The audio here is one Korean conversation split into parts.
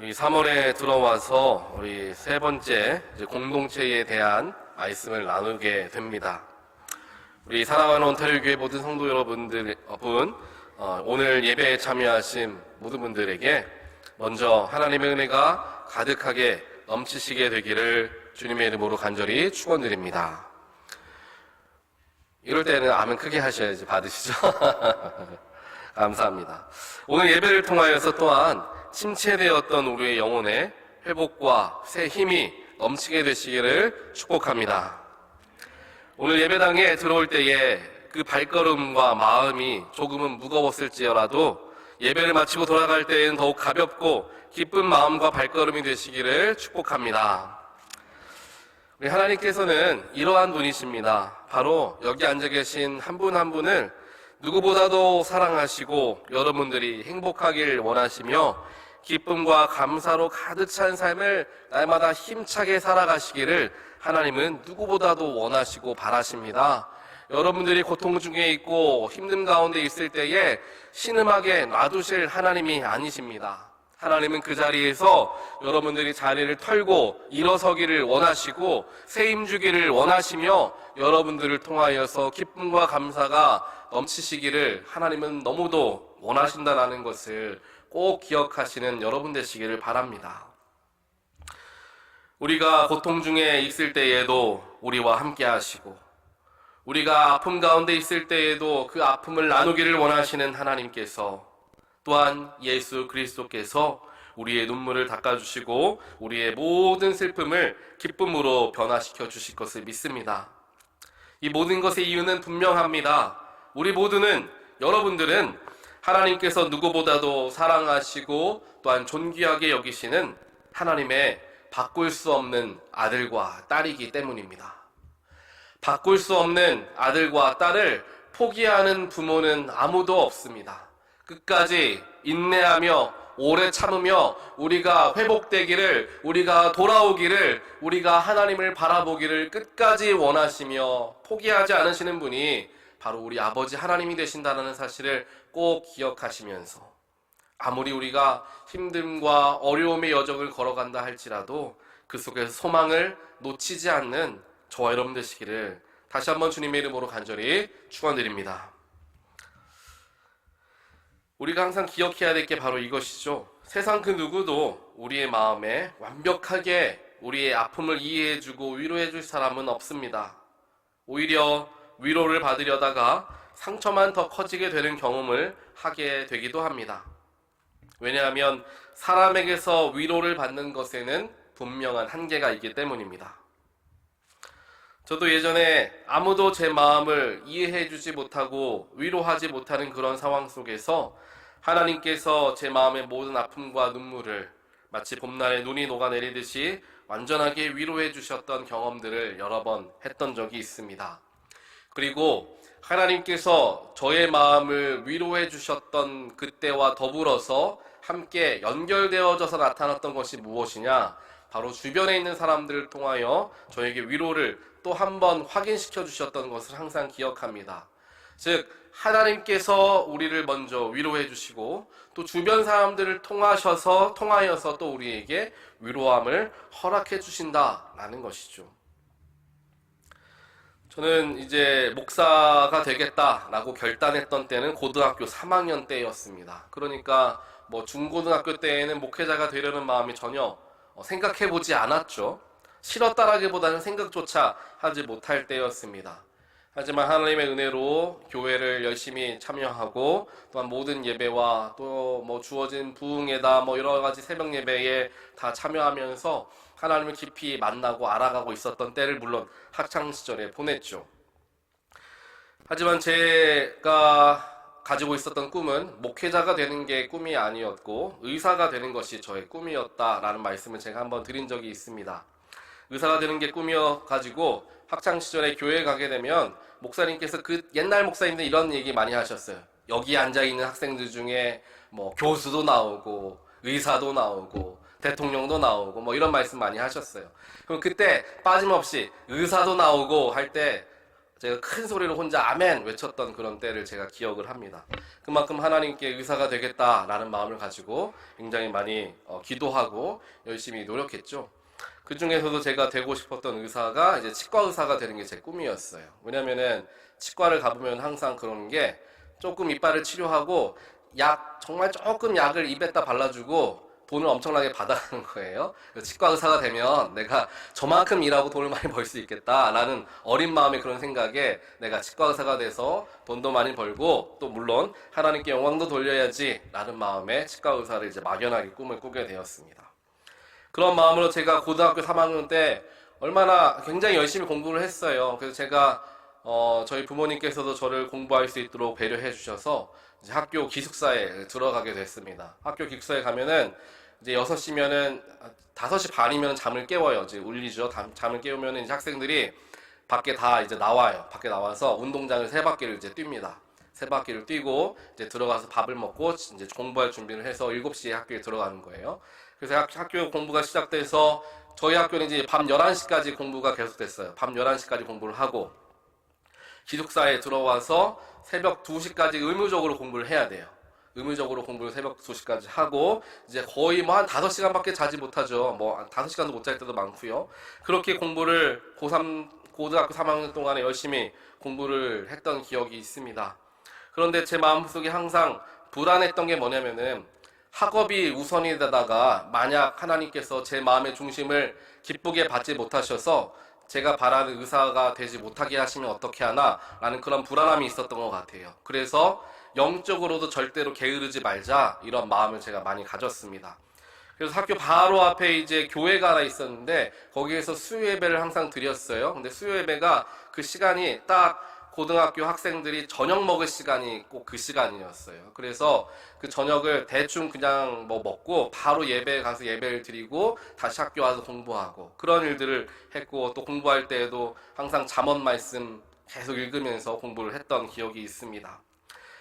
우리 3월에 들어와서 우리 세 번째 공동체에 대한 말씀을 나누게 됩니다. 우리 사랑하는 온타리오 교회 모든 성도 여러분들, 오늘 예배에 참여하신 모든 분들에게 먼저 하나님의 은혜가 가득하게 넘치시게 되기를 주님의 이름으로 간절히 축원드립니다. 이럴 때는 아멘 크게 하셔야지 받으시죠. 감사합니다. 오늘 예배를 통하여서 또한 침체되었던 우리의 영혼의 회복과 새 힘이 넘치게 되시기를 축복합니다. 오늘 예배당에 들어올 때에 그 발걸음과 마음이 조금은 무거웠을지라도 예배를 마치고 돌아갈 때에는 더욱 가볍고 기쁜 마음과 발걸음이 되시기를 축복합니다. 우리 하나님께서는 이러한 분이십니다. 바로 여기 앉아 계신 한 분 한 분을 누구보다도 사랑하시고 여러분들이 행복하길 원하시며 기쁨과 감사로 가득 찬 삶을 날마다 힘차게 살아가시기를 하나님은 누구보다도 원하시고 바라십니다. 여러분들이 고통 중에 있고 힘든 가운데 있을 때에 신음하게 놔두실 하나님이 아니십니다. 하나님은 그 자리에서 여러분들이 자리를 털고 일어서기를 원하시고 새 힘 주기를 원하시며 여러분들을 통하여서 기쁨과 감사가 넘치시기를 하나님은 너무도 원하신다는 것을 꼭 기억하시는 여러분 되시기를 바랍니다. 우리가 고통 중에 있을 때에도 우리와 함께 하시고 우리가 아픔 가운데 있을 때에도 그 아픔을 나누기를 원하시는 하나님께서 또한 예수 그리스도께서 우리의 눈물을 닦아주시고 우리의 모든 슬픔을 기쁨으로 변화시켜 주실 것을 믿습니다. 이 모든 것의 이유는 분명합니다. 우리 모두는, 여러분들은 하나님께서 누구보다도 사랑하시고 또한 존귀하게 여기시는 하나님의 바꿀 수 없는 아들과 딸이기 때문입니다. 바꿀 수 없는 아들과 딸을 포기하는 부모는 아무도 없습니다. 끝까지 인내하며 오래 참으며 우리가 회복되기를, 우리가 돌아오기를, 우리가 하나님을 바라보기를 끝까지 원하시며 포기하지 않으시는 분이 바로 우리 아버지 하나님이 되신다는 사실을 꼭 기억하시면서 아무리 우리가 힘듦과 어려움의 여정을 걸어간다 할지라도 그 속에서 소망을 놓치지 않는 저와 여러분 되시기를 다시 한번 주님의 이름으로 간절히 축원드립니다. 우리가 항상 기억해야 될 게 바로 이것이죠. 세상 그 누구도 우리의 마음에 완벽하게 우리의 아픔을 이해해주고 위로해줄 사람은 없습니다. 오히려 위로를 받으려다가 상처만 더 커지게 되는 경험을 하게 되기도 합니다. 왜냐하면 사람에게서 위로를 받는 것에는 분명한 한계가 있기 때문입니다. 저도 예전에 아무도 제 마음을 이해해주지 못하고 위로하지 못하는 그런 상황 속에서 하나님께서 제 마음의 모든 아픔과 눈물을 마치 봄날에 눈이 녹아내리듯이 완전하게 위로해 주셨던 경험들을 여러 번 했던 적이 있습니다. 그리고 하나님께서 저의 마음을 위로해 주셨던 그때와 더불어서 함께 연결되어져서 나타났던 것이 무엇이냐? 바로 주변에 있는 사람들을 통하여 저에게 위로를 또 한 번 확인시켜 주셨던 것을 항상 기억합니다. 즉 하나님께서 우리를 먼저 위로해 주시고 또 주변 사람들을 통하여서 또 우리에게 위로함을 허락해 주신다라는 것이죠. 저는 이제 목사가 되겠다라고 결단했던 때는 고등학교 3학년 때였습니다. 그러니까 중고등학교 때에는 목회자가 되려는 마음이 전혀 생각해보지 않았죠. 싫었다라기보다는 생각조차 하지 못할 때였습니다. 하지만 하나님의 은혜로 교회를 열심히 참여하고 또한 모든 예배와 또 주어진 부흥회다 여러 가지 새벽 예배에 다 참여하면서 하나님을 깊이 만나고 알아가고 있었던 때를 물론 학창 시절에 보냈죠. 하지만 제가 가지고 있었던 꿈은 목회자가 되는 게 꿈이 아니었고 의사가 되는 것이 저의 꿈이었다라는 말씀을 제가 한번 드린 적이 있습니다. 의사가 되는 게 꿈이어가지고 학창 시절에 교회에 가게 되면 목사님께서 그 옛날 목사님들 이런 얘기 많이 하셨어요. 여기 앉아있는 학생들 중에 교수도 나오고 의사도 나오고 대통령도 나오고 이런 말씀 많이 하셨어요. 그럼 그때 빠짐없이 의사도 나오고 할 때 제가 큰 소리로 혼자 아멘 외쳤던 그런 때를 제가 기억을 합니다. 그만큼 하나님께 의사가 되겠다라는 마음을 가지고 굉장히 많이 기도하고 열심히 노력했죠. 그 중에서도 제가 되고 싶었던 의사가 이제 치과 의사가 되는 게 제 꿈이었어요. 왜냐면은 치과를 가보면 항상 그런 게 조금 이빨을 치료하고 정말 조금 약을 입에다 발라주고 돈을 엄청나게 받아가는 거예요. 치과 의사가 되면 내가 저만큼 일하고 돈을 많이 벌 수 있겠다라는 어린 마음의 그런 생각에 내가 치과 의사가 돼서 돈도 많이 벌고 또 물론 하나님께 영광도 돌려야지 라는 마음에 치과 의사를 이제 막연하게 꿈을 꾸게 되었습니다. 그런 마음으로 제가 고등학교 3학년 때 얼마나 굉장히 열심히 공부를 했어요. 그래서 제가 저희 부모님께서도 저를 공부할 수 있도록 배려해 주셔서 이제 학교 기숙사에 들어가게 됐습니다. 학교 기숙사에 가면은 이제 6시면은 5시 반이면 잠을 깨워요. 이제 울리죠. 잠을 깨우면 이제 학생들이 밖에 다 이제 나와요. 밖에 나와서 운동장을 3바퀴를 이제 뜁니다. 3바퀴를 뛰고 이제 들어가서 밥을 먹고 이제 공부할 준비를 해서 7시에 학교에 들어가는 거예요. 그래서 학교 공부가 시작돼서 저희 학교는 이제 밤 11시까지 공부가 계속됐어요. 밤 11시까지 공부를 하고 기숙사에 들어와서 새벽 2시까지 의무적으로 공부를 해야 돼요. 의무적으로 공부를 새벽 2시까지 하고 이제 거의 뭐 한 5시간밖에 자지 못하죠. 뭐 5시간도 못 잘 때도 많고요. 그렇게 공부를 고등학교 3학년 동안에 열심히 공부를 했던 기억이 있습니다. 그런데 제 마음속에 항상 불안했던 게 뭐냐면은 학업이 우선이 되다가 만약 하나님께서 제 마음의 중심을 기쁘게 받지 못하셔서 제가 바라는 의사가 되지 못하게 하시면 어떻게 하나 라는 그런 불안함이 있었던 것 같아요. 그래서 영적으로도 절대로 게으르지 말자 이런 마음을 제가 많이 가졌습니다. 그래서 학교 바로 앞에 이제 교회가 하나 있었는데 거기에서 수요 예배를 항상 드렸어요. 근데 수요 예배가 그 시간이 딱 고등학교 학생들이 저녁 먹을 시간이 꼭 그 시간이었어요. 그래서 그 저녁을 대충 그냥 뭐 먹고 바로 예배에 가서 예배를 드리고 다시 학교 와서 공부하고 그런 일들을 했고 또 공부할 때에도 항상 잠언 말씀 계속 읽으면서 공부를 했던 기억이 있습니다.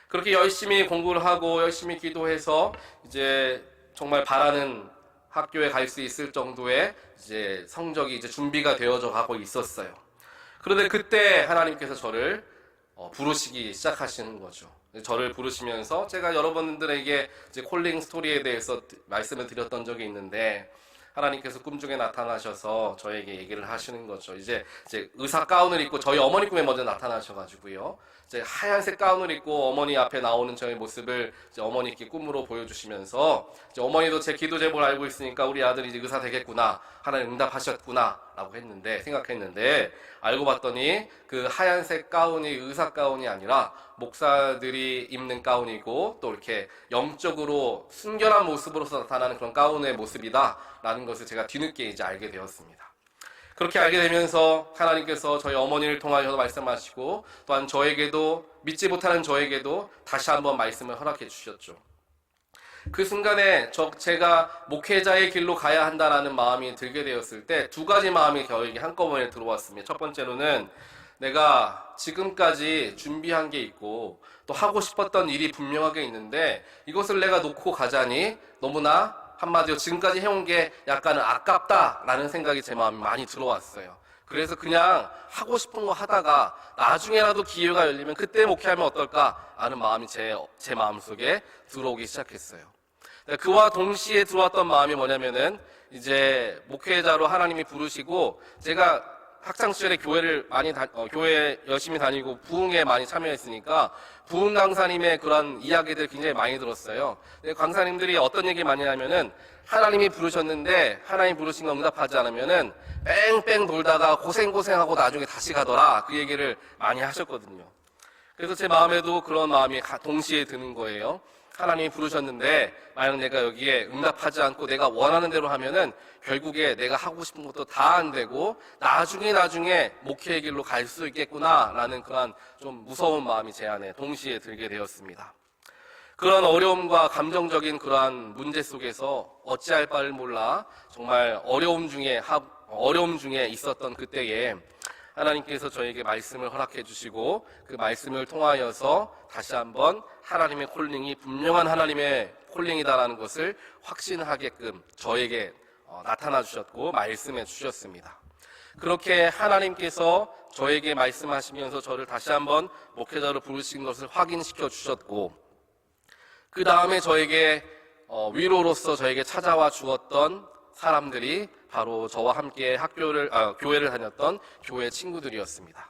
그렇게 열심히 공부를 하고 열심히 기도해서 이제 정말 바라는 학교에 갈 수 있을 정도의 이제 성적이 이제 준비가 되어져 가고 있었어요. 그런데 그때 하나님께서 저를 부르시기 시작하시는 거죠. 저를 부르시면서 제가 여러분들에게 이제 콜링 스토리에 대해서 말씀을 드렸던 적이 있는데 하나님께서 꿈중에 나타나셔서 저에게 얘기를 하시는 거죠. 이제 의사 가운을 입고 저희 어머니 꿈에 먼저 나타나셔가지고요. 이제 하얀색 가운을 입고 어머니 앞에 나오는 저의 모습을 이제 어머니께 꿈으로 보여주시면서 이제 어머니도 제 기도 제목을 알고 있으니까 우리 아들이 이제 의사 되겠구나. 하나님 응답하셨구나. 라고 생각했는데 알고 봤더니 그 하얀색 가운이 의사 가운이 아니라 목사들이 입는 가운이고 또 이렇게 영적으로 순결한 모습으로서 나타나는 그런 가운의 모습이다 라는 것을 제가 뒤늦게 이제 알게 되었습니다. 그렇게 알게 되면서 하나님께서 저희 어머니를 통하여서 말씀하시고 또한 저에게도 믿지 못하는 저에게도 다시 한번 말씀을 허락해 주셨죠. 그 순간에 제가 목회자의 길로 가야 한다라는 마음이 들게 되었을 때 2가지 마음이 저에게 한꺼번에 들어왔습니다. 첫 번째로는 내가 지금까지 준비한 게 있고 또 하고 싶었던 일이 분명하게 있는데 이것을 내가 놓고 가자니 너무나 한마디로 지금까지 해온 게 약간은 아깝다라는 생각이 제 마음에 많이 들어왔어요. 그래서 그냥 하고 싶은 거 하다가 나중에라도 기회가 열리면 그때 목회하면 어떨까 하는 마음이 제 마음속에 들어오기 시작했어요. 그와 동시에 들어왔던 마음이 뭐냐면은 이제 목회자로 하나님이 부르시고 제가 학창시절에 교회 열심히 다니고 부흥에 많이 참여했으니까 부흥 강사님의 그런 이야기들 굉장히 많이 들었어요. 강사님들이 어떤 얘기 많이 하면은 하나님이 부르셨는데 하나님 부르신 거 응답하지 않으면은 뺑뺑 돌다가 고생하고 나중에 다시 가더라. 그 얘기를 많이 하셨거든요. 그래서 제 마음에도 그런 마음이 동시에 드는 거예요. 하나님이 부르셨는데 만약 내가 여기에 응답하지 않고 내가 원하는 대로 하면은 결국에 내가 하고 싶은 것도 다 안 되고 나중에 목회의 길로 갈 수 있겠구나라는 그런 좀 무서운 마음이 제 안에 동시에 들게 되었습니다. 그런 어려움과 감정적인 그러한 문제 속에서 어찌할 바를 몰라 정말 어려움 중에 있었던 그때에 하나님께서 저에게 말씀을 허락해 주시고 그 말씀을 통하여서 다시 한번 하나님의 콜링이 분명한 하나님의 콜링이다라는 것을 확신하게끔 저에게 나타나 주셨고 말씀해 주셨습니다. 그렇게 하나님께서 저에게 말씀하시면서 저를 다시 한번 목회자로 부르신 것을 확인시켜 주셨고, 그 다음에 저에게 위로로서 저에게 찾아와 주었던 사람들이 바로 저와 함께 교회를 다녔던 교회 친구들이었습니다.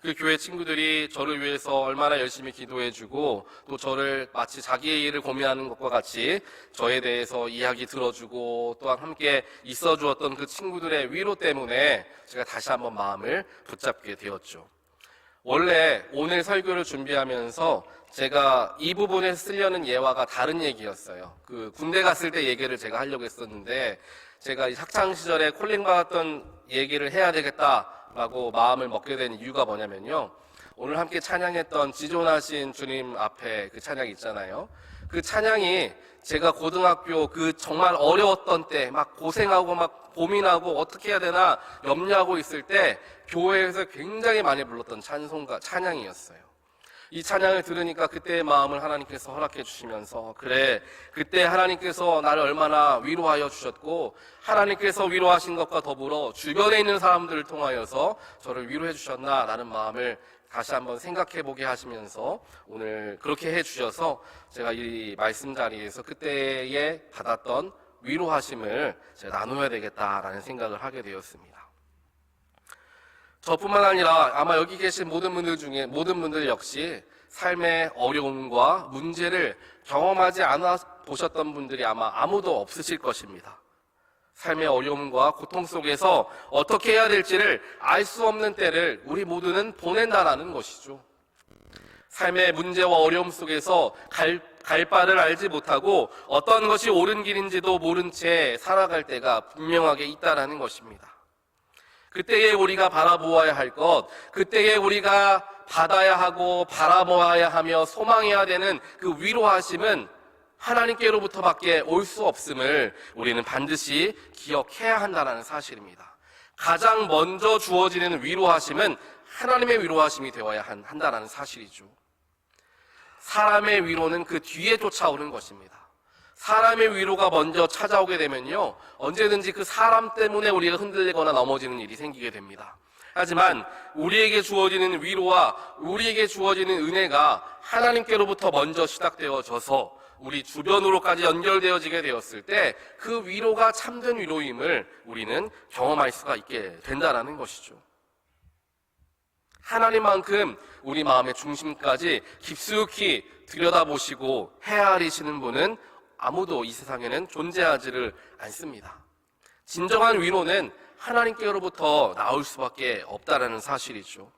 그 교회 친구들이 저를 위해서 얼마나 열심히 기도해주고, 또 저를 마치 자기의 일을 고민하는 것과 같이 저에 대해서 이야기 들어주고, 또한 함께 있어 주었던 그 친구들의 위로 때문에 제가 다시 한번 마음을 붙잡게 되었죠. 원래 오늘 설교를 준비하면서 제가 이 부분에 쓰려는 예화가 다른 얘기였어요. 그 군대 갔을 때 얘기를 제가 하려고 했었는데, 제가 이 학창 시절에 콜링 받았던 얘기를 해야 되겠다라고 마음을 먹게 된 이유가 뭐냐면요, 오늘 함께 찬양했던 지존하신 주님 앞에 그 찬양 있잖아요. 그 찬양이 제가 고등학교 그 정말 어려웠던 때 막 고생하고 막 고민하고 어떻게 해야 되나 염려하고 있을 때 교회에서 굉장히 많이 불렀던 찬양이었어요. 이 찬양을 들으니까 그때의 마음을 하나님께서 허락해 주시면서, 그래, 그때 하나님께서 나를 얼마나 위로하여 주셨고, 하나님께서 위로하신 것과 더불어 주변에 있는 사람들을 통하여서 저를 위로해 주셨나라는 마음을 다시 한번 생각해 보게 하시면서 오늘 그렇게 해 주셔서 제가 이 말씀 자리에서 그때에 받았던 위로하심을 제가 나눠야 되겠다라는 생각을 하게 되었습니다. 저뿐만 아니라 아마 여기 계신 모든 분들 역시 삶의 어려움과 문제를 경험하지 않아 보셨던 분들이 아마 아무도 없으실 것입니다. 삶의 어려움과 고통 속에서 어떻게 해야 될지를 알 수 없는 때를 우리 모두는 보낸다라는 것이죠. 삶의 문제와 어려움 속에서 갈 바를 알지 못하고 어떤 것이 옳은 길인지도 모른 채 살아갈 때가 분명하게 있다라는 것입니다. 그때에 우리가 바라보아야 할 것, 그때에 우리가 받아야 하고 바라보아야 하며 소망해야 되는 그 위로하심은 하나님께로부터밖에 올 수 없음을 우리는 반드시 기억해야 한다는 사실입니다. 가장 먼저 주어지는 위로하심은 하나님의 위로하심이 되어야 한다는 사실이죠. 사람의 위로는 그 뒤에 쫓아오는 것입니다. 사람의 위로가 먼저 찾아오게 되면요, 언제든지 그 사람 때문에 우리가 흔들리거나 넘어지는 일이 생기게 됩니다. 하지만 우리에게 주어지는 위로와 우리에게 주어지는 은혜가 하나님께로부터 먼저 시작되어져서 우리 주변으로까지 연결되어지게 되었을 때 그 위로가 참된 위로임을 우리는 경험할 수가 있게 된다는 것이죠. 하나님만큼 우리 마음의 중심까지 깊숙이 들여다보시고 헤아리시는 분은 아무도 이 세상에는 존재하지를 않습니다. 진정한 위로는 하나님께로부터 나올 수밖에 없다는 사실이죠.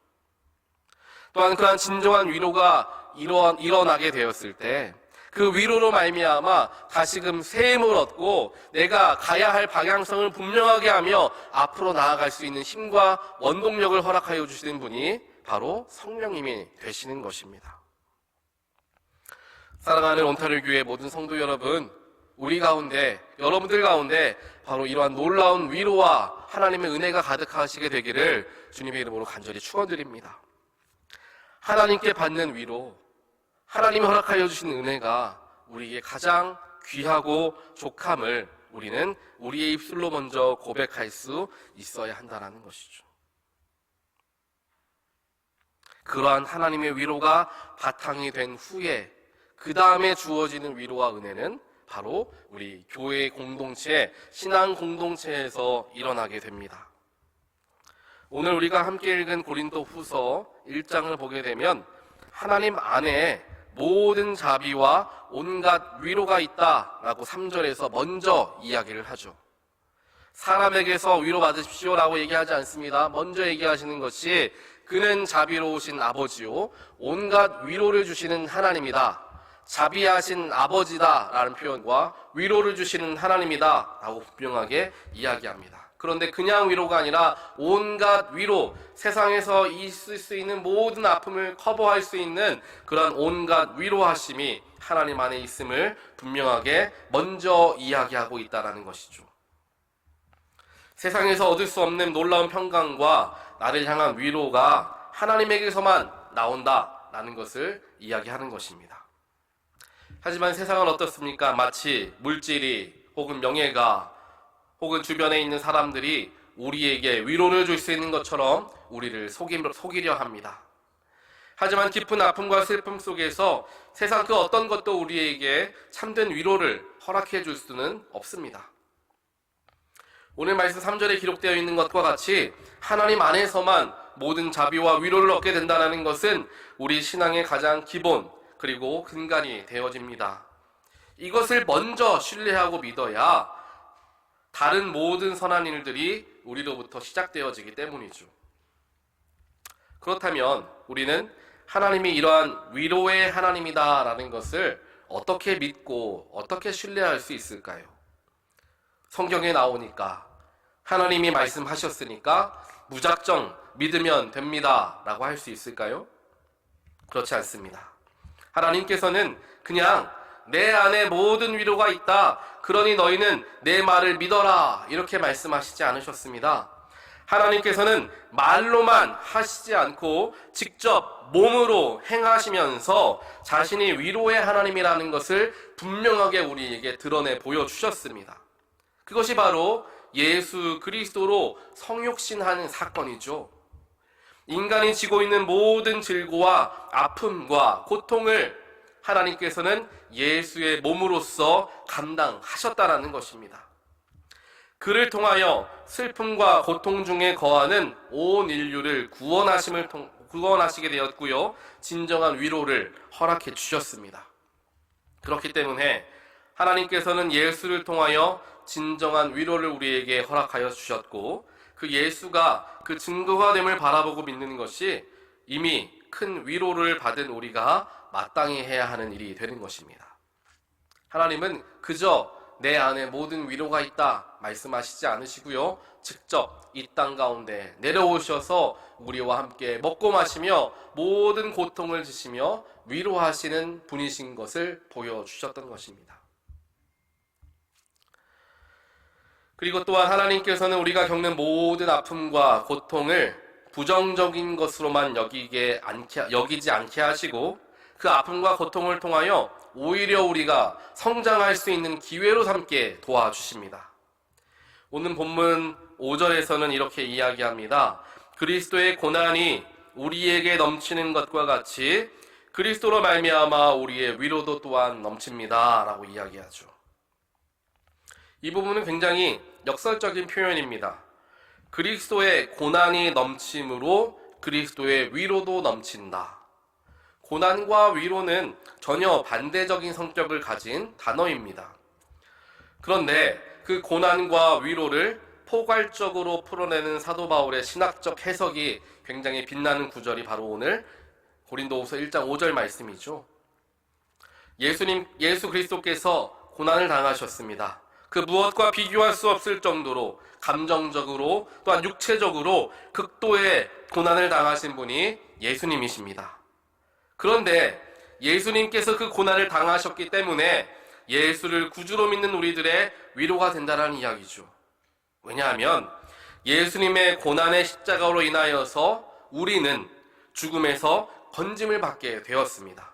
또한 그러한 진정한 위로가 일어나게 되었을 때 그 위로로 말미암아 다시금 새 힘을 얻고 내가 가야 할 방향성을 분명하게 하며 앞으로 나아갈 수 있는 힘과 원동력을 허락하여 주시는 분이 바로 성령님이 되시는 것입니다. 사랑하는 온타rio 교회 모든 성도 여러분, 우리 가운데, 여러분들 가운데 바로 이러한 놀라운 위로와 하나님의 은혜가 가득하시게 되기를 주님의 이름으로 간절히 축원드립니다. 하나님께 받는 위로, 하나님이 허락하여 주신 은혜가 우리에게 가장 귀하고 족함을 우리는 우리의 입술로 먼저 고백할 수 있어야 한다는 것이죠. 그러한 하나님의 위로가 바탕이 된 후에 그 다음에 주어지는 위로와 은혜는 바로 우리 교회 공동체, 신앙 공동체에서 일어나게 됩니다. 오늘 우리가 함께 읽은 고린도 후서 1장을 보게 되면 하나님 안에 모든 자비와 온갖 위로가 있다라고 3절에서 먼저 이야기를 하죠. 사람에게서 위로받으십시오라고 얘기하지 않습니다. 먼저 얘기하시는 것이 그는 자비로우신 아버지요 온갖 위로를 주시는 하나님이다. 자비하신 아버지다라는 표현과 위로를 주시는 하나님이다 라고 분명하게 이야기합니다. 그런데 그냥 위로가 아니라 온갖 위로, 세상에서 있을 수 있는 모든 아픔을 커버할 수 있는 그런 온갖 위로하심이 하나님 안에 있음을 분명하게 먼저 이야기하고 있다는 것이죠. 세상에서 얻을 수 없는 놀라운 평강과 나를 향한 위로가 하나님에게서만 나온다라는 것을 이야기하는 것입니다. 하지만 세상은 어떻습니까? 마치 물질이 혹은 명예가 혹은 주변에 있는 사람들이 우리에게 위로를 줄 수 있는 것처럼 우리를 속이려 합니다. 하지만 깊은 아픔과 슬픔 속에서 세상 그 어떤 것도 우리에게 참된 위로를 허락해 줄 수는 없습니다. 오늘 말씀 3절에 기록되어 있는 것과 같이 하나님 안에서만 모든 자비와 위로를 얻게 된다는 것은 우리 신앙의 가장 기본 그리고 근간이 되어집니다. 이것을 먼저 신뢰하고 믿어야 다른 모든 선한 일들이 우리로부터 시작되어지기 때문이죠. 그렇다면 우리는 하나님이 이러한 위로의 하나님이다라는 것을 어떻게 믿고 어떻게 신뢰할 수 있을까요? 성경에 나오니까 하나님이 말씀하셨으니까 무작정 믿으면 됩니다 라고 할 수 있을까요? 그렇지 않습니다. 하나님께서는 그냥 내 안에 모든 위로가 있다, 그러니 너희는 내 말을 믿어라, 이렇게 말씀하시지 않으셨습니다. 하나님께서는 말로만 하시지 않고 직접 몸으로 행하시면서 자신이 위로의 하나님이라는 것을 분명하게 우리에게 드러내 보여주셨습니다. 그것이 바로 예수 그리스도로 성육신하는 사건이죠. 인간이 지고 있는 모든 질고와 아픔과 고통을 하나님께서는 예수의 몸으로써 감당하셨다라는 것입니다. 그를 통하여 슬픔과 고통 중에 거하는 온 인류를 구원하시게 되었고요, 진정한 위로를 허락해 주셨습니다. 그렇기 때문에 하나님께서는 예수를 통하여 진정한 위로를 우리에게 허락하여 주셨고, 그 예수가 그 증거가 됨을 바라보고 믿는 것이 이미 큰 위로를 받은 우리가 마땅히 해야 하는 일이 되는 것입니다. 하나님은 그저 내 안에 모든 위로가 있다 말씀하시지 않으시고요, 직접 이 땅 가운데 내려오셔서 우리와 함께 먹고 마시며 모든 고통을 지시며 위로하시는 분이신 것을 보여주셨던 것입니다. 그리고 또한 하나님께서는 우리가 겪는 모든 아픔과 고통을 부정적인 것으로만 여기지 않게 하시고, 그 아픔과 고통을 통하여 오히려 우리가 성장할 수 있는 기회로 삼게 도와주십니다. 오늘 본문 5절에서는 이렇게 이야기합니다. 그리스도의 고난이 우리에게 넘치는 것과 같이 그리스도로 말미암아 우리의 위로도 또한 넘칩니다 라고 이야기하죠. 이 부분은 굉장히 역설적인 표현입니다. 그리스도의 고난이 넘침으로 그리스도의 위로도 넘친다. 고난과 위로는 전혀 반대적인 성격을 가진 단어입니다. 그런데 그 고난과 위로를 포괄적으로 풀어내는 사도 바울의 신학적 해석이 굉장히 빛나는 구절이 바로 오늘 고린도후서 1장 5절 말씀이죠. 예수 그리스도께서 고난을 당하셨습니다. 그 무엇과 비교할 수 없을 정도로 감정적으로 또한 육체적으로 극도의 고난을 당하신 분이 예수님이십니다. 그런데 예수님께서 그 고난을 당하셨기 때문에 예수를 구주로 믿는 우리들의 위로가 된다는 이야기죠. 왜냐하면 예수님의 고난의 십자가로 인하여서 우리는 죽음에서 건짐을 받게 되었습니다.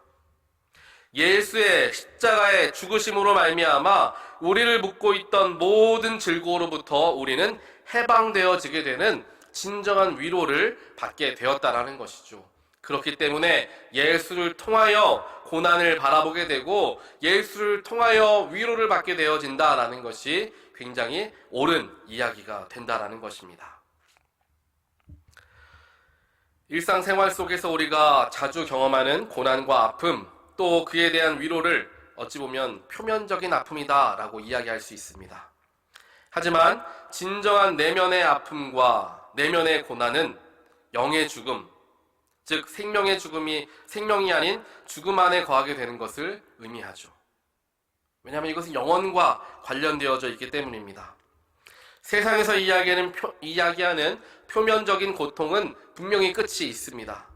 예수의 십자가의 죽으심으로 말미암아 우리를 묶고 있던 모든 질고로부터 우리는 해방되어지게 되는 진정한 위로를 받게 되었다라는 것이죠. 그렇기 때문에 예수를 통하여 고난을 바라보게 되고 예수를 통하여 위로를 받게 되어진다라는 것이 굉장히 옳은 이야기가 된다라는 것입니다. 일상생활 속에서 우리가 자주 경험하는 고난과 아픔, 또 그에 대한 위로를 어찌 보면 표면적인 아픔이다라고 이야기할 수 있습니다. 하지만 진정한 내면의 아픔과 내면의 고난은 영의 죽음, 즉 생명의 죽음이 생명이 아닌 죽음 안에 거하게 되는 것을 의미하죠. 왜냐하면 이것은 영혼과 관련되어져 있기 때문입니다. 세상에서 이야기하는 표면적인 고통은 분명히 끝이 있습니다.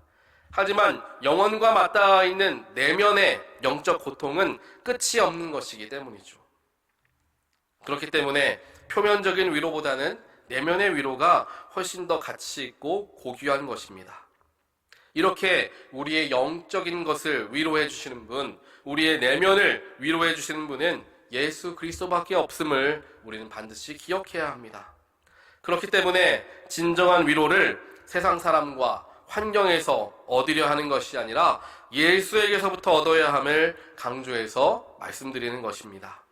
하지만 영혼과 맞닿아 있는 내면의 영적 고통은 끝이 없는 것이기 때문이죠. 그렇기 때문에 표면적인 위로보다는 내면의 위로가 훨씬 더 가치 있고 고귀한 것입니다. 이렇게 우리의 영적인 것을 위로해 주시는 분, 우리의 내면을 위로해 주시는 분은 예수 그리스도밖에 없음을 우리는 반드시 기억해야 합니다. 그렇기 때문에 진정한 위로를 세상 사람과 환경에서 얻으려 하는 것이 아니라 예수에게서부터 얻어야 함을 강조해서 말씀드리는 것입니다.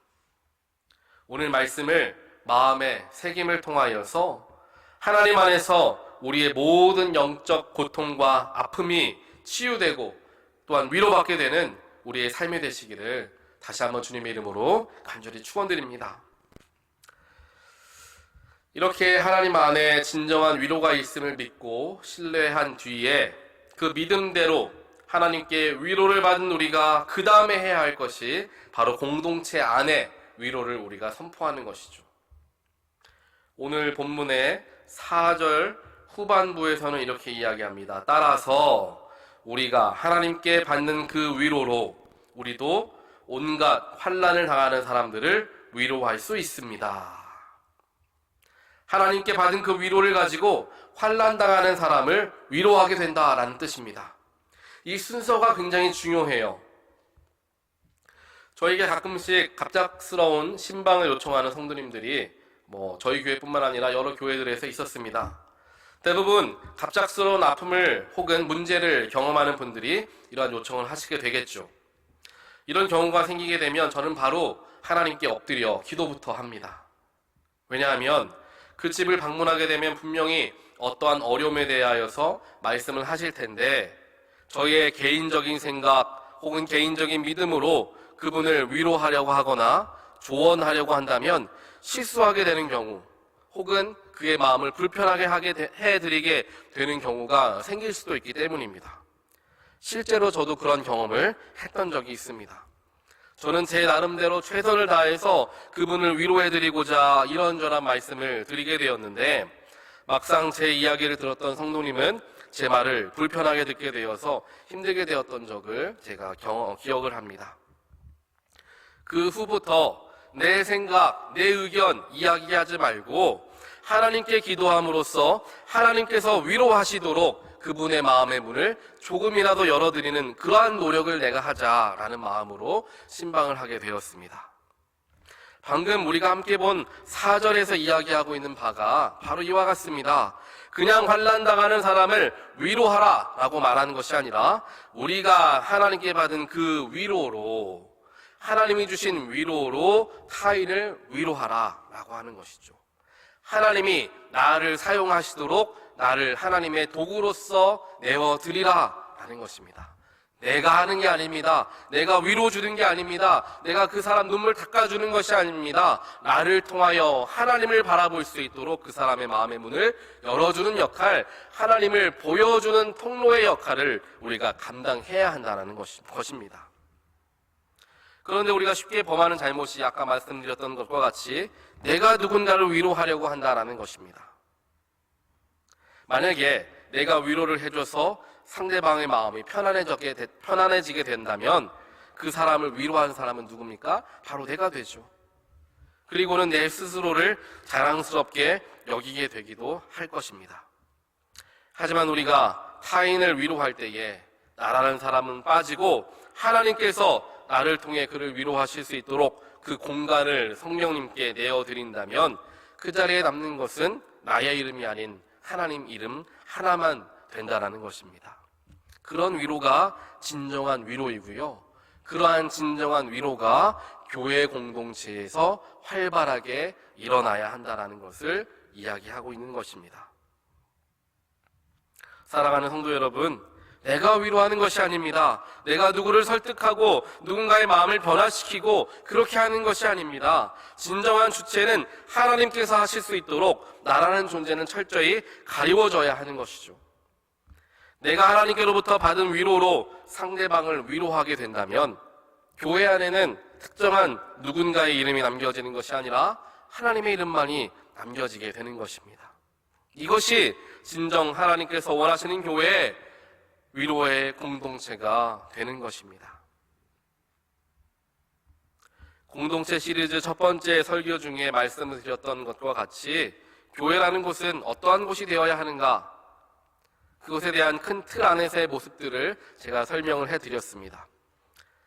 오늘 말씀을 마음의 새김을 통하여서 하나님 안에서 우리의 모든 영적 고통과 아픔이 치유되고 또한 위로받게 되는 우리의 삶이 되시기를 다시 한번 주님의 이름으로 간절히 축원드립니다. 이렇게 하나님 안에 진정한 위로가 있음을 믿고 신뢰한 뒤에 그 믿음대로 하나님께 위로를 받은 우리가 그 다음에 해야 할 것이 바로 공동체 안에 위로를 우리가 선포하는 것이죠. 오늘 본문의 4절 후반부에서는 이렇게 이야기합니다. 따라서 우리가 하나님께 받는 그 위로로 우리도 온갖 환난을 당하는 사람들을 위로할 수 있습니다. 하나님께 받은 그 위로를 가지고 환난 당하는 사람을 위로하게 된다라는 뜻입니다. 이 순서가 굉장히 중요해요. 저에게 가끔씩 갑작스러운 신방을 요청하는 성도님들이 저희 교회뿐만 아니라 여러 교회들에서 있었습니다. 대부분 갑작스러운 아픔을 혹은 문제를 경험하는 분들이 이러한 요청을 하시게 되겠죠. 이런 경우가 생기게 되면 저는 바로 하나님께 엎드려 기도부터 합니다. 왜냐하면 그 집을 방문하게 되면 분명히 어떠한 어려움에 대하여서 말씀을 하실 텐데 저희의 개인적인 생각 혹은 개인적인 믿음으로 그분을 위로하려고 하거나 조언하려고 한다면 실수하게 되는 경우 혹은 그의 마음을 불편하게 해드리게 되는 경우가 생길 수도 있기 때문입니다. 실제로 저도 그런 경험을 했던 적이 있습니다. 저는 제 나름대로 최선을 다해서 그분을 위로해드리고자 이런저런 말씀을 드리게 되었는데 막상 제 이야기를 들었던 성도님은 제 말을 불편하게 듣게 되어서 힘들게 되었던 적을 제가 기억을 합니다. 그 후부터 내 생각, 내 의견 이야기하지 말고 하나님께 기도함으로써 하나님께서 위로하시도록 그분의 마음의 문을 조금이라도 열어드리는 그러한 노력을 내가 하자라는 마음으로 신방을 하게 되었습니다. 방금 우리가 함께 본 4절에서 이야기하고 있는 바가 바로 이와 같습니다. 그냥 환난당하는 사람을 위로하라 라고 말하는 것이 아니라 우리가 하나님께 받은 그 위로로 하나님이 주신 위로로 타인을 위로하라 라고 하는 것이죠. 하나님이 나를 사용하시도록 나를 하나님의 도구로서 내어드리라 라는 것입니다. 내가 하는 게 아닙니다. 내가 위로 주는 게 아닙니다. 내가 그 사람 눈물 닦아주는 것이 아닙니다. 나를 통하여 하나님을 바라볼 수 있도록 그 사람의 마음의 문을 열어주는 역할, 하나님을 보여주는 통로의 역할을 우리가 감당해야 한다는 것입니다. 그런데 우리가 쉽게 범하는 잘못이 아까 말씀드렸던 것과 같이 내가 누군가를 위로하려고 한다는 것입니다. 만약에 내가 위로를 해줘서 상대방의 마음이 편안해지게 된다면 그 사람을 위로하는 사람은 누굽니까? 바로 내가 되죠. 그리고는 내 스스로를 자랑스럽게 여기게 되기도 할 것입니다. 하지만 우리가 타인을 위로할 때에 나라는 사람은 빠지고 하나님께서 나를 통해 그를 위로하실 수 있도록 그 공간을 성령님께 내어드린다면 그 자리에 남는 것은 나의 이름이 아닌 하나님 이름 하나만 된다라는 것입니다. 그런 위로가 진정한 위로이고요. 그러한 진정한 위로가 교회 공동체에서 활발하게 일어나야 한다라는 것을 이야기하고 있는 것입니다. 사랑하는 성도 여러분, 내가 위로하는 것이 아닙니다. 내가 누구를 설득하고 누군가의 마음을 변화시키고 그렇게 하는 것이 아닙니다. 진정한 주체는 하나님께서 하실 수 있도록 나라는 존재는 철저히 가리워져야 하는 것이죠. 내가 하나님께로부터 받은 위로로 상대방을 위로하게 된다면 교회 안에는 특정한 누군가의 이름이 남겨지는 것이 아니라 하나님의 이름만이 남겨지게 되는 것입니다. 이것이 진정 하나님께서 원하시는 교회의 위로의 공동체가 되는 것입니다. 공동체 시리즈 첫 번째 설교 중에 말씀을 드렸던 것과 같이 교회라는 곳은 어떠한 곳이 되어야 하는가, 그것에 대한 큰 틀 안에서의 모습들을 제가 설명을 해드렸습니다.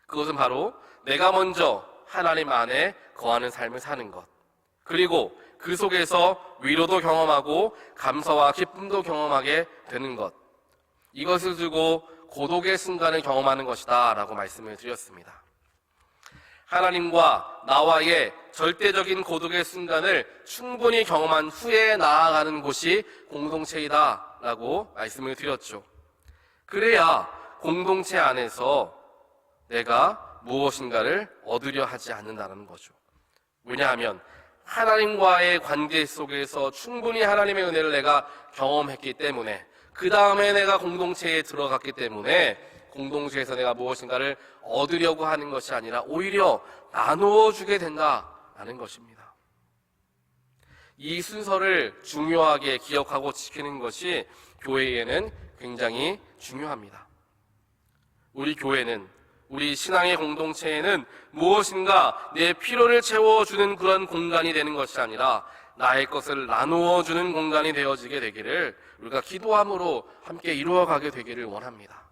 그것은 바로 내가 먼저 하나님 안에 거하는 삶을 사는 것, 그리고 그 속에서 위로도 경험하고 감사와 기쁨도 경험하게 되는 것, 이것을 두고 고독의 순간을 경험하는 것이다 라고 말씀을 드렸습니다. 하나님과 나와의 절대적인 고독의 순간을 충분히 경험한 후에 나아가는 곳이 공동체이다 라고 말씀을 드렸죠. 그래야 공동체 안에서 내가 무엇인가를 얻으려 하지 않는다는 거죠. 왜냐하면 하나님과의 관계 속에서 충분히 하나님의 은혜를 내가 경험했기 때문에, 그 다음에 내가 공동체에 들어갔기 때문에 공동체에서 내가 무엇인가를 얻으려고 하는 것이 아니라 오히려 나누어 주게 된다라는 것입니다. 이 순서를 중요하게 기억하고 지키는 것이 교회에는 굉장히 중요합니다. 우리 교회는, 우리 신앙의 공동체에는 무엇인가 내 필요를 채워주는 그런 공간이 되는 것이 아니라 나의 것을 나누어 주는 공간이 되어지게 되기를 우리가 기도함으로 함께 이루어가게 되기를 원합니다.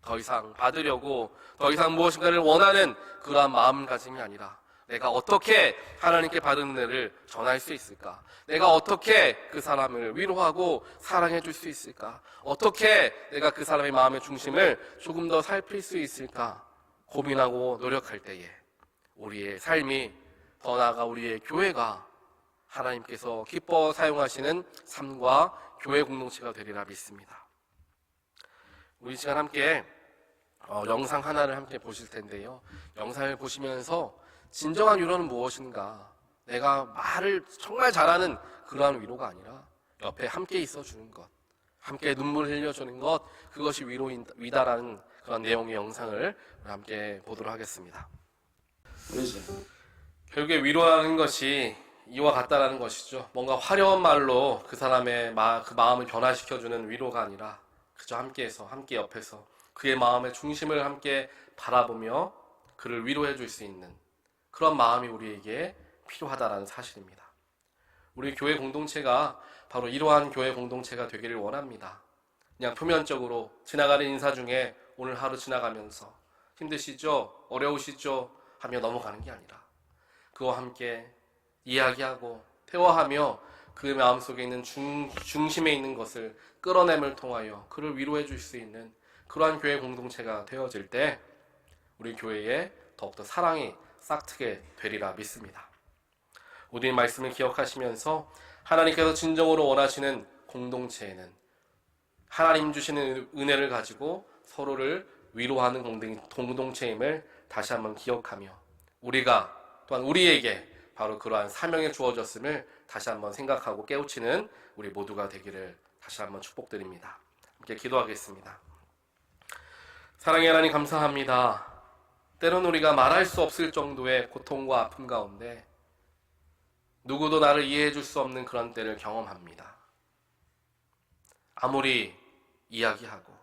더 이상 받으려고, 더 이상 무엇인가를 원하는 그러한 마음가짐이 아니라 내가 어떻게 하나님께 받은 은혜를 전할 수 있을까? 내가 어떻게 그 사람을 위로하고 사랑해 줄 수 있을까? 어떻게 내가 그 사람의 마음의 중심을 조금 더 살필 수 있을까? 고민하고 노력할 때에 우리의 삶이, 더 나아가 우리의 교회가 하나님께서 기뻐 사용하시는 삶과 교회 공동체가 되리라 믿습니다. 우리 시간 함께 영상 하나를 함께 보실 텐데요. 영상을 보시면서 진정한 위로는 무엇인가? 내가 말을 정말 잘하는 그러한 위로가 아니라 옆에 함께 있어주는 것, 함께 눈물 흘려주는 것, 그것이 위로이다라는 그런 내용의 영상을 함께 보도록 하겠습니다. 결국에 위로하는 것이 이와 같다라는 것이죠. 뭔가 화려한 말로 그 사람의 그 마음을 변화시켜주는 위로가 아니라 그저 함께해서, 함께 옆에서 그의 마음의 중심을 함께 바라보며 그를 위로해 줄 수 있는 그런 마음이 우리에게 필요하다라는 사실입니다. 우리 교회 공동체가 바로 이러한 교회 공동체가 되기를 원합니다. 그냥 표면적으로 지나가는 인사 중에 오늘 하루 지나가면서 힘드시죠? 어려우시죠? 하며 넘어가는 게 아니라 그와 함께 이야기하고 대화하며 그 마음속에 있는 중심에 있는 것을 끌어냄을 통하여 그를 위로해 줄 수 있는 그러한 교회 공동체가 되어질 때 우리 교회에 더욱더 사랑이 싹트게 되리라 믿습니다. 모든 말씀을 기억하시면서 하나님께서 진정으로 원하시는 공동체에는 하나님 주시는 은혜를 가지고 서로를 위로하는 공동체임을 다시 한번 기억하며 우리가 또한 우리에게 바로 그러한 사명이 주어졌음을 다시 한번 생각하고 깨우치는 우리 모두가 되기를 다시 한번 축복드립니다. 함께 기도하겠습니다. 사랑의 하나님 감사합니다. 때론 우리가 말할 수 없을 정도의 고통과 아픔 가운데 누구도 나를 이해해 줄 수 없는 그런 때를 경험합니다. 아무리 이야기하고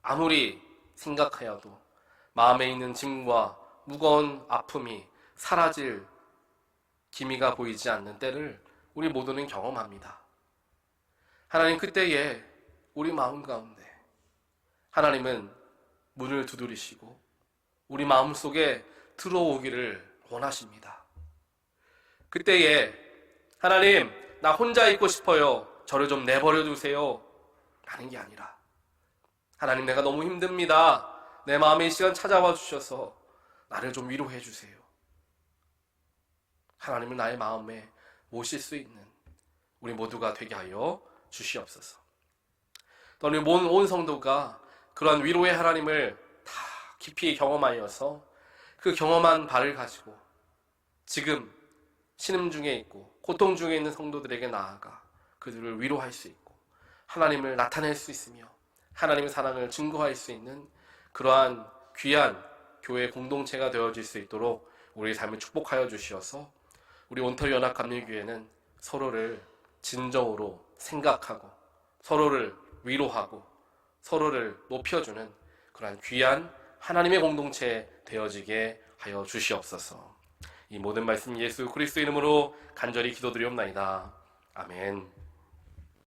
아무리 생각하여도 마음에 있는 짐과 무거운 아픔이 사라질 기미가 보이지 않는 때를 우리 모두는 경험합니다. 하나님, 그때에 우리 마음 가운데 하나님은 문을 두드리시고 우리 마음속에 들어오기를 원하십니다. 그때에 하나님, 나 혼자 있고 싶어요. 저를 좀 내버려 두세요. 하는 게 아니라 하나님, 내가 너무 힘듭니다. 내 마음에 이 시간 찾아와 주셔서 나를 좀 위로해 주세요. 하나님을 나의 마음에 모실 수 있는 우리 모두가 되게 하여 주시옵소서. 또 우리 온 성도가 그러한 위로의 하나님을 다 깊이 경험하여서 그 경험한 바를 가지고 지금 신음 중에 있고 고통 중에 있는 성도들에게 나아가 그들을 위로할 수 있고 하나님을 나타낼 수 있으며 하나님의 사랑을 증거할 수 있는 그러한 귀한 교회 공동체가 되어질 수 있도록 우리의 삶을 축복하여 주시어서 우리 온터리 연합감리교회는 서로를 진정으로 생각하고 서로를 위로하고 서로를 높여주는 그러한 귀한 하나님의 공동체 되어지게 하여 주시옵소서. 이 모든 말씀 예수 그리스도 이름으로 간절히 기도드리옵나이다. 아멘.